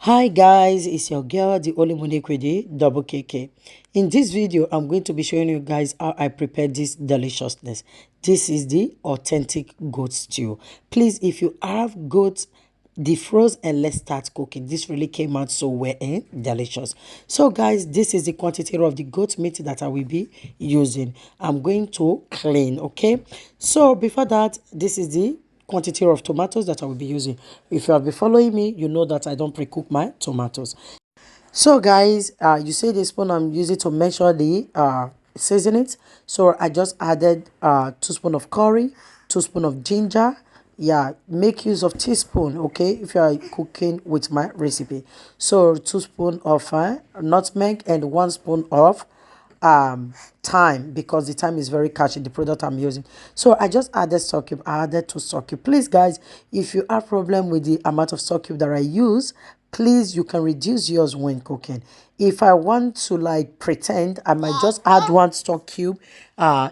Hi guys, it's your girl, the only Kwede, double KK. In this video, I'm going to be showing you guys how I prepare this deliciousness. This is the authentic goat stew. Please, if you have goat, defrost and let's start cooking. This really came out so well and delicious. So guys, this is the quantity of the goat meat that I will be using. I'm going to clean, okay? So before that, this is the quantity of tomatoes that I will be using. If you have been following me, you know that I don't pre-cook my tomatoes. So guys, you see the spoon I'm using to measure the seasonings. So I just added 2 spoons of curry, 2 spoons of ginger. Yeah, make use of teaspoon, okay, if you are cooking with my recipe. So 2 spoons of nutmeg and 1 spoon of thyme, because the thyme is very catchy, the product I'm using. So I just added stock cube. I added 2 stock cube. Please guys, if you have problem with the amount of stock cube that I use, please you can reduce yours when cooking. If I want to like pretend, I might just add 1 stock cube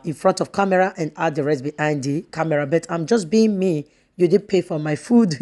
in front of camera and add the rest behind the camera, but I'm just being me. You did pay for my food,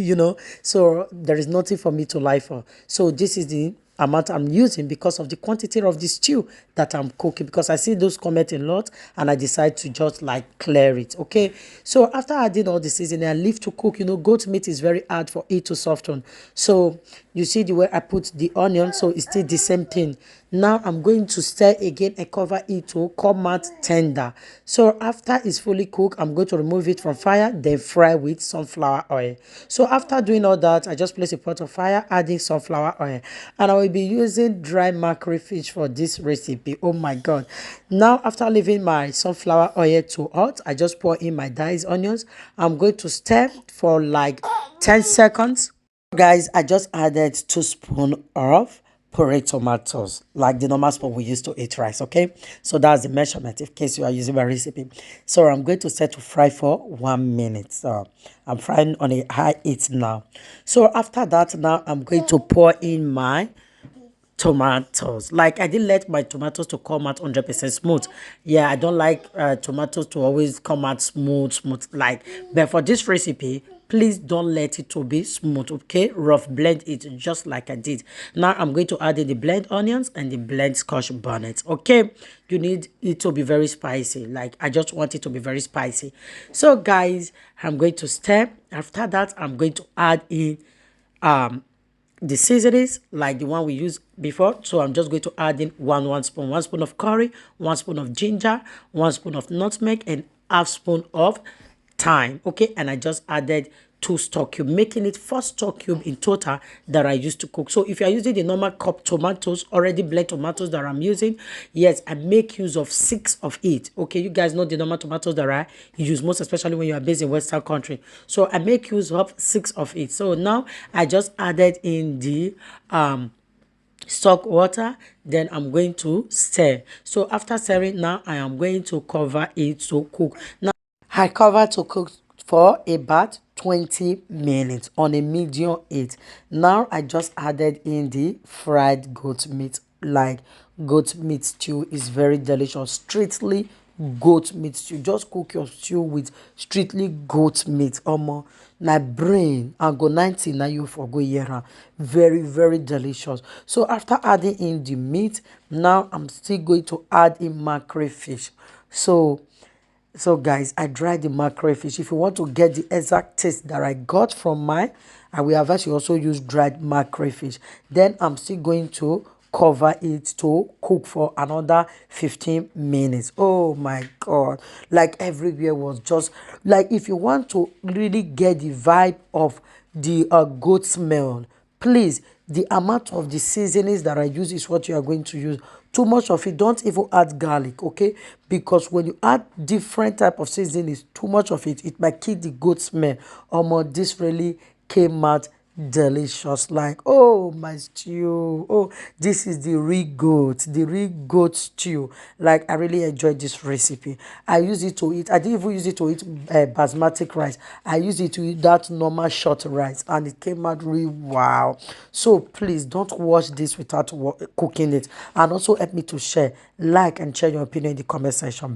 so there is nothing for me to lie for. So this is the amount I'm using because of the quantity of the stew that I'm cooking, because I see those comment a lot and I decide to just like clear it. Okay, so after adding all the seasoning, I leave to cook. Goat meat is very hard for it to soften. So you see the way I put the onion, so it's still the same thing. Now I'm going to stir again and cover it to come out tender. So after it's fully cooked, I'm going to remove it from fire, then fry with sunflower oil. So after doing all that, I just place a pot of fire, adding sunflower oil, and I will be using dry mackerel fish for this recipe. Oh my god. Now after leaving my sunflower oil to hot, I just pour in my diced onions. I'm going to stir for like 10 seconds. Guys, I just added 2 spoons of puree tomatoes, like the normal spoon we use to eat rice. Okay, so that's the measurement in case you are using my recipe. So I'm going to set to fry for 1 minute. So I'm frying on a high heat now. So after that, now I'm going to pour in my tomatoes. Like, I didn't let my tomatoes to come out 100% smooth. Yeah, I don't like tomatoes to always come out smooth like. But for this recipe, please don't let it to be smooth, okay? Rough blend it just like I did. Now I'm going to add in the blend onions and the blend scotch bonnet. Okay, you need it to be very spicy. Like, I just want it to be very spicy. So guys, I'm going to stir. After that, I'm going to add in the seasonings like the one we used before. So I'm just going to add in one spoon of curry, 1 spoon of ginger, 1 spoon of nutmeg, and half spoon of thyme. Okay, and I just added 2 stock cube, making it 4 stock cube in total that I used to cook. So if you are using the normal cup tomatoes, already blend tomatoes that I'm using, yes, I make use of 6 of it. Okay, you guys know the normal tomatoes that I use most, especially when you are based in Western country. So I make use of 6 of it. So now I just added in the stock water, then I'm going to stir. So after stirring, now I am going to cover it to cook. Now I cover to cook for about 20 minutes on a medium heat. Now I just added in the fried goat meat. Like, goat meat stew is very delicious. Strictly goat meat stew. Just cook your stew with strictly goat meat. My brain and go 90 now you for go here. Very delicious. So after adding in the meat, now I'm still going to add in mackerel fish. So guys, I dried the mackerel fish. If you want to get the exact taste that I got from mine, I will advise you also use dried mackerel fish. Then I'm still going to cover it to cook for another 15 minutes. Oh my god, like everywhere was just like, if you want to really get the vibe of the goat smell, please, the amount of the seasonings that I use is what you are going to use. Too much of it, don't even add garlic, okay? Because when you add different type of seasonings, too much of it, it might kill the goat smell. This really came out delicious. Like, oh my stew, oh, this is the real goat stew. Like, I really enjoyed this recipe. I use it to eat, I didn't even use it to eat basmati rice. I used it to eat that normal short rice, and it came out really wow. So please don't watch this without cooking it, and also help me to share, like, and share your opinion in the comment section.